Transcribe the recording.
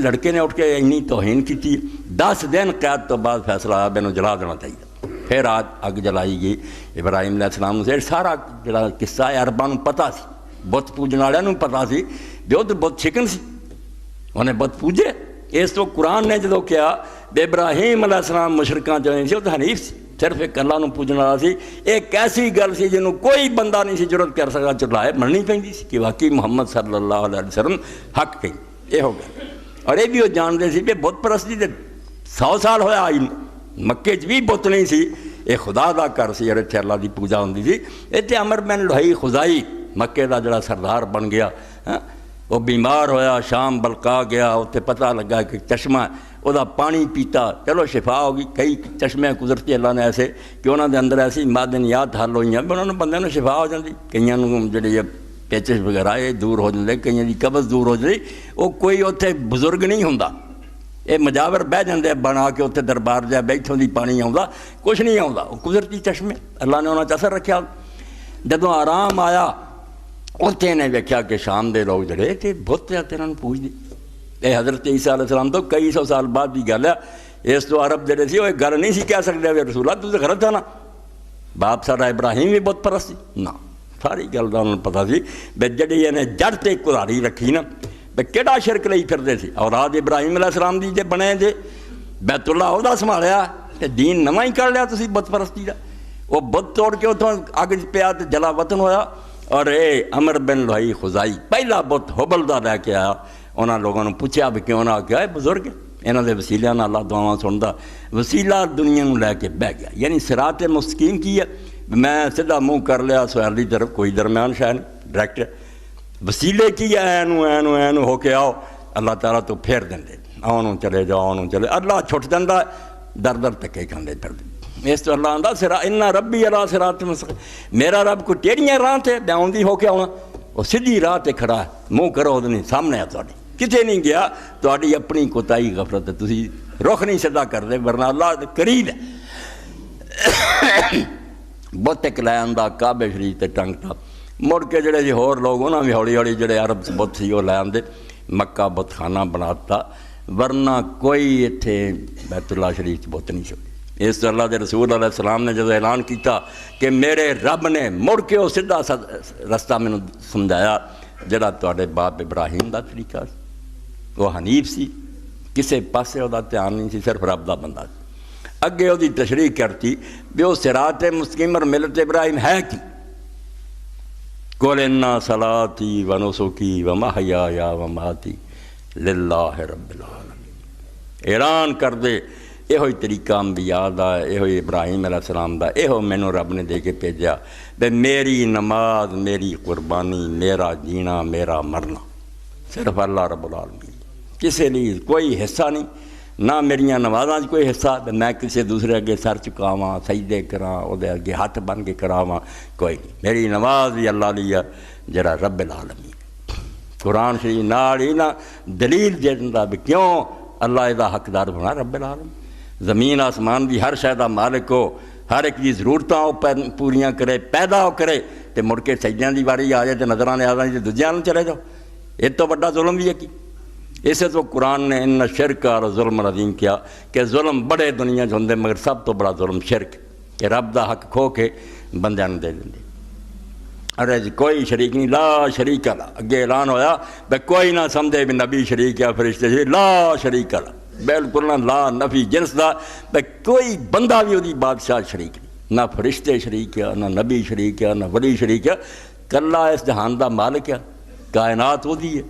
لڑکے نے اٹھ کے اینی توہین کی 10 دن قید تو بعد فیصلہ آیا بھی جلا دینا چاہیے. پھر اگ جلائی گئی ابراہیم علیہ السلام سے. سارا جڑا قصہ ہے عرباں پتہ سی, بت پوجن والوں پتہ سی بھی ادھر بت چھکن سی, انہیں بت پوجے. اس تو قرآن نے جدو کیا بے ابراہیم علیہ السلام مشرکاں جو سی وہ تو حنیف سی, صرف ایک اللہ نو پوجن والا سی. ایک ایسی گل سی جنہوں کوئی بندہ نہیں سی جرت کر سکتا چلائے مننی پہنتی سی کہ واقعی محمد صلی اللہ علیہ وسلم حق کہیں. یہ ہو گیا. اور یہ بھی وہ جانتے سی کہ بت پرستی دے 100 سال ہویا آئی مکے بھی بت نہیں سی, یہ خدا دا کر سی اور اتنے اللہ دی پوجا ہوندی سی. اتنے عمر بن لوہی خزائی مکے دا جڑا سردار بن گیا, وہ بیمار ہویا, شام بلکا گیا, اتنے پتہ لگا کہ چشمہ وہ دا پانی پیتا, چلو شفا ہوگی. کئی چشمے قدرتی اللہ نے ایسے کہ انہوں دے اندر ایسی معدنیات حل ہوئی ہیں انہوں نے بندے نے شفا ہو جاتی. کئیاں جڑی پیچش وغیرہ یہ دور ہو جاتے, کئیاں دی قبض دور ہو جاتی. وہ کوئی اتنے بزرگ نہیں ہوندا, یہ مجاور بہ جاندے بنا کے اتنے دربار جا بیٹھوں دی پانی آਉਂدا, کچھ نہیں آਉਂدا. وہ قدرتی چشمے اللہ نے انہوں نے اثر رکھا. جدوں آرام آیا اتنے نے ویکھیا کہ شام دے لوگ جڑے تے بت آتے انہوں نے پوچھ دی. یہ حضرت عیسیٰ علیہ السلام تو کئی 100 سال بعد بھی گل ہے. اس تو عرب جڑے سی وہ گل نہیں سی کہہ سکتے بھی رسول اللہ تو غلط ہے نا, باپ ساڈا ابراہیم بھی بت پرست سی نا. ساری گل کا انہوں نے پتا سی بھی جڑی انہیں جڑ تے کداری رکھی نا بھی کہڑا شرک لئی پھردے سی. اولاد ابراہیم علیہ السلام دی جے بنے جے بیت اللہ وہ سنبھالیا تے دین نواں ہی کر لیا تسی بت پرستی دا. وہ بت توڑ کے اتوں اگ پیا تے جلا وطن ہویا. اور اے عمر بن لوہی خزائی پہلا بت حبل دا لے کے آیا. انہاں لوگوں نے پوچھا بھی کیوں نہ آ بزرگ انہاں دے وسیلیاں نال اللہ دعاواں سندا. وسیلہ دنیا نوں لے کے بہ گیا, یعنی صراط مستقیم کی ہے. میں سیدھا منہ کر لیا سہیل دی طرف, کوئی درمیان شاید نہیں, ڈائریکٹ. وسیلے کی اینو ہو کے آؤ, اللہ تعالیٰ تو پھیر دیں آؤ چلے جاؤ آؤ چلے, اللہ چھٹ جاندہ در در تکے کھاندے پھر دے. اس تو اللہ آندہ سرا اِنَّا ربی علیٰ صراط مستقیم, میرا رب کو ٹیڑیاں راہ تے میں آندھی ہو کے آنا, وہ سیدھی راہ تے کھڑا ہے, منہ کرو نہیں سامنے ہے تھوڑی, کتے نہیں گیا تھوڑی اپنی کوتاہی غفلت ہے, تسی رخ نہیں سدا کر دے ورنہ اللہ قریب ہے. بت ایک لے آندا کعبے شریف تے ٹنگ تا, مڑ کے جڑے جی ہور لوگ انہاں بھی ہولی ہولی جڑے عرب بت سی وہ لے آندے, مکہ بت خانہ بناتا, ورنہ کوئی اتھے بیت اللہ شریف بت نہیں سکتی. اس تو اللہ دے رسول علیہ السلام نے جب اعلان کیتا کہ میرے رب نے مڑ کے وہ سیدھا رستہ میں سمجھایا جڑا تواڈے باپ ابراہیم دا طریقہ سی. وہ حنیف سی, کسے پاسے وہ دھیان نہیں سی, صرف رب دا بندہ سی. اگے وہ تشریح کرتی بھی وہ صراط مستقیم اور ملت ابراہیم ہے کی. قُلْ إِنَّ صَلَاتِي وَنُسُكِي وَمَحْيَايَ وَمَمَاتِي لِلَّهِ رَبِّ الْعَالَمِينَ. اعلان کر دے یہ طریقہ انبیاء دا, یہ ابراہیم علیہ السلام دا, یہ مینوں رب نے دے کے بھیجا بے میری نماز, میری قربانی, میرا جینا, میرا مرنا صرف اللہ رب العالمین. کسی لیے کوئی حصہ نہیں, نہ میریاں نمازاں کوئی حصہ میں کسی دوسرے اگے سر چکاواں, سجدے کراں, وہ اگے ہاتھ بن کے کراواں, کوئی نہیں. میری نماز بھی اللہ لیا جڑا رب العالمین. قرآن شریف نال ہی نہ دلیل دینا بھی کیوں اللہ دا حقدار بنا رب العالمین. زمین آسمان دی ہر شے دا مالک ہو, ہر ایک دی ضرورتاں پوریاں کرے, پیدا ہو کرے, تے مڑ کے سجدیاں دی واری آ جائے تے نظراں آ جائے تے دوجیاں نوں چلے جاؤ. یہ تو بڑا ظلم بھی ہے کی. اسے تو قرآن نے ان شرک اور ظلم عظیم کیا کہ ظلم بڑے دنیا ہوندے مگر سب تو بڑا ظلم شرک کہ رب دا حق کھو کے بندیاں نوں دے دیں. ارے جی کوئی شریک نہیں, لا شریک اللہ. اگے اعلان ہویا بے کوئی نہ سمجھے بھی نبی شریک یا فرشتے شریک, لا شریک اللہ. بالکل نہ, لا نفی جنس دا, بے کوئی بندہ بھی وہی بادشاہ شریک نہیں, نہ فرشتے شریک ہے, نہ نبی شریک ہے, نہ ولی شریک ہے. کلا اس جہان دا مالک ہے, کائنات وہی ہے.